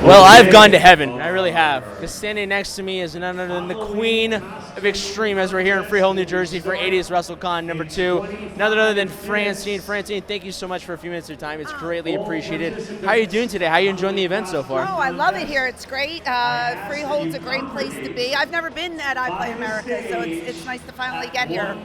Well, I've gone to heaven. I really have. Because standing next to me is none other than the queen of extreme, as we're here in Freehold, New Jersey for 80's WrestleCon #2. None other than Francine. Francine, thank you so much for a few minutes of your time. It's greatly appreciated. How are you doing today? How are you enjoying the event so far? Oh, I love it here. It's great. Freehold's a great place to be. I've never been at I Play America, so it's nice to finally get here.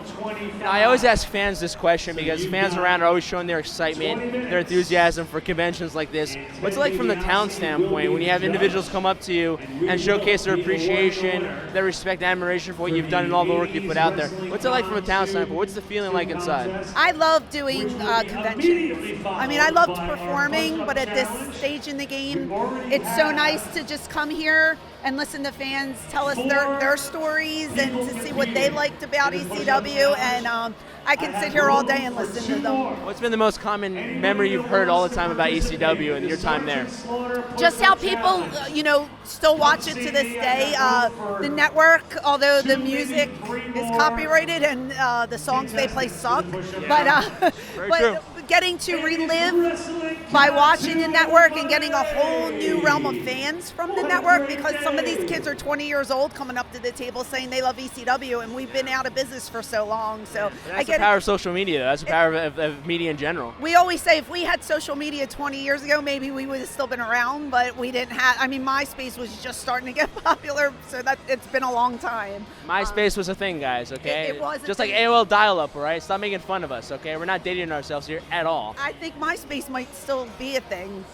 I always ask fans this question because fans around are always showing their excitement, their enthusiasm for conventions like this. What's it like from the town standpoint when you have individuals come up to you and showcase their appreciation, their respect and admiration for what you've done and all the work you put out there? What's it like from a town standpoint? What's the feeling like inside? I love doing conventions. I mean, I loved performing, but at this stage in the game, it's so nice to just come here and listen to fans tell us their stories and to see what they liked about ECW, and I can sit here all day and listen to them. What's been the most common memory you've heard all the time about ECW and your time there? Just how people, still watch it to this day. The network, although the music is copyrighted and the songs they play suck, but getting to relive by watching the network and getting a whole new realm of fans from the network, because some of these kids are 20 years old coming up to the table saying they love ECW, and we've been out of business for so long. So that's the power of social media. That's the power of media in general. We always say if we had social media 20 years ago, maybe we would have still been around, but we didn't have. I mean, MySpace was just starting to get popular, so that it's been a long time. MySpace was a thing, guys. Okay, it was just like AOL dial-up. All right, stop making fun of us. Okay, we're not dating ourselves here at all. I think MySpace might still be a thing.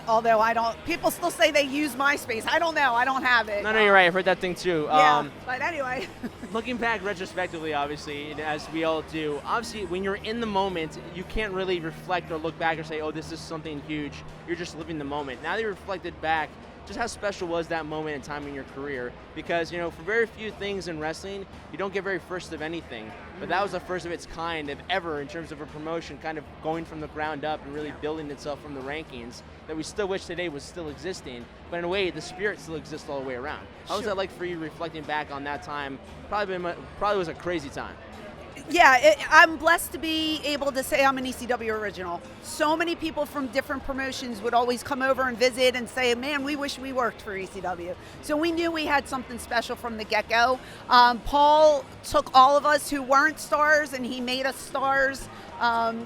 Although I don't. People still say they use MySpace. I don't know. I don't have it. No, you're right. I've heard that thing too. Yeah, but anyway. Looking back retrospectively, obviously, as we all do, obviously when you're in the moment, you can't really reflect or look back or say, oh, this is something huge. You're just living the moment. Now that you reflected back, just how special was that moment in time in your career? Because, for very few things in wrestling, you don't get very first of anything. But that was the first of its kind of ever in terms of a promotion kind of going from the ground up and really building itself from the rankings that we still wish today was still existing. But in a way, the spirit still exists all the way around. How was that like for you reflecting back on that time? Probably was a crazy time. Yeah, I'm blessed to be able to say I'm an ECW original. So many people from different promotions would always come over and visit and say, man, we wish we worked for ECW. So we knew we had something special from the get-go. Paul took all of us who weren't stars and he made us stars.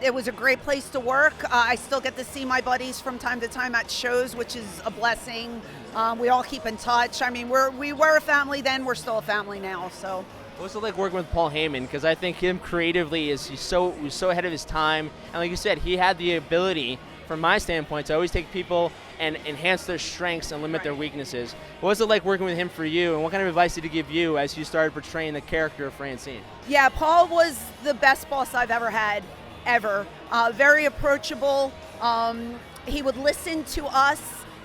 It was a great place to work. I still get to see my buddies from time to time at shows, which is a blessing. We all keep in touch. I mean, we were a family then, we're still a family now, so. What's it like working with Paul Heyman? Because I think him creatively he's so ahead of his time, and like you said, he had the ability, from my standpoint, to always take people and enhance their strengths and limit their weaknesses. What was it like working with him for you, and what kind of advice did he give you as you started portraying the character of Francine? Yeah, Paul was the best boss I've ever had, ever. Very approachable. He would listen to us.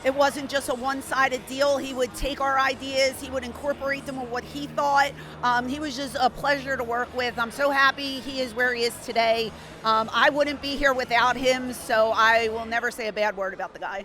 It wasn't just a one-sided deal. He would take our ideas, he would incorporate them with what he thought. He was just a pleasure to work with. I'm so happy he is where he is today. I wouldn't be here without him, so I will never say a bad word about the guy.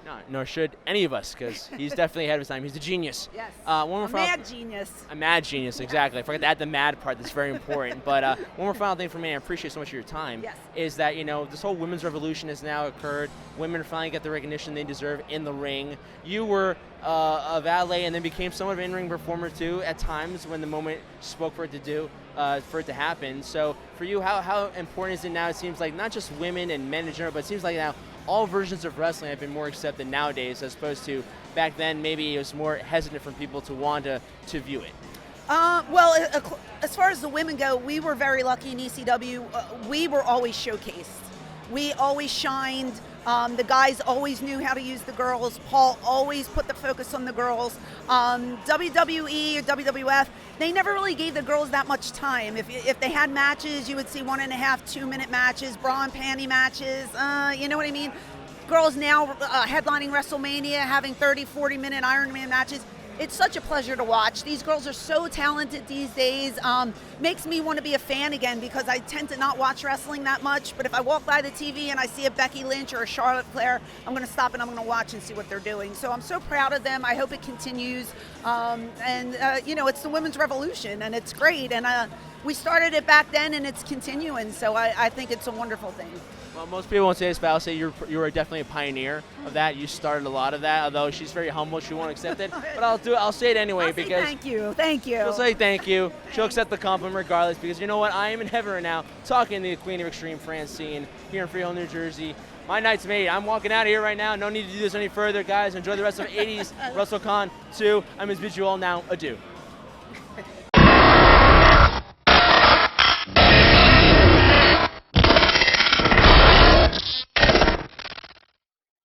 No, nor should any of us, because he's definitely ahead of his time. He's a genius. Yes, mad genius. A mad genius, exactly. I forgot to add the mad part. That's very important. But one more final thing for me, I appreciate so much of your time, is that, this whole women's revolution has now occurred. Women finally get the recognition they deserve in the ring. You were a valet and then became somewhat of an in-ring performer, too, at times when the moment spoke for it to happen. So for you, how important is it now? It seems like not just women and men in general, but it seems like now all versions of wrestling have been more accepted nowadays, as opposed to back then maybe it was more hesitant for people to want to view it. Well, as far as the women go, we were very lucky in ECW. We were always showcased. We always shined. The guys always knew how to use the girls. Paul always put the focus on the girls. WWE or WWF, they never really gave the girls that much time. If they had matches, you would see 1.5, 2 minute matches, bra and panty matches. You know what I mean? Girls now headlining WrestleMania, having 30, 40 minute Iron Man matches. It's such a pleasure to watch. These girls are so talented these days. Makes me want to be a fan again, because I tend to not watch wrestling that much. But if I walk by the TV and I see a Becky Lynch or a Charlotte Flair, I'm going to stop and I'm going to watch and see what they're doing. So I'm so proud of them. I hope it continues. It's the women's revolution, and it's great. And we started it back then, and it's continuing. So I think it's a wonderful thing. Well, most people won't say this, but I'll say you were definitely a pioneer of that. You started a lot of that, although she's very humble. She won't accept it. But I'll say it anyway I'll say because thank you. Thank you. she'll say thank you. She'll accept the compliment regardless because you know what? I am in heaven right now talking to the Queen of Extreme, Francine, here in Freehold, New Jersey. My night's made. I'm walking out of here right now. No need to do this any further, guys. Enjoy the rest of 80s WrestleCon 2. I'm going to bid you all now adieu.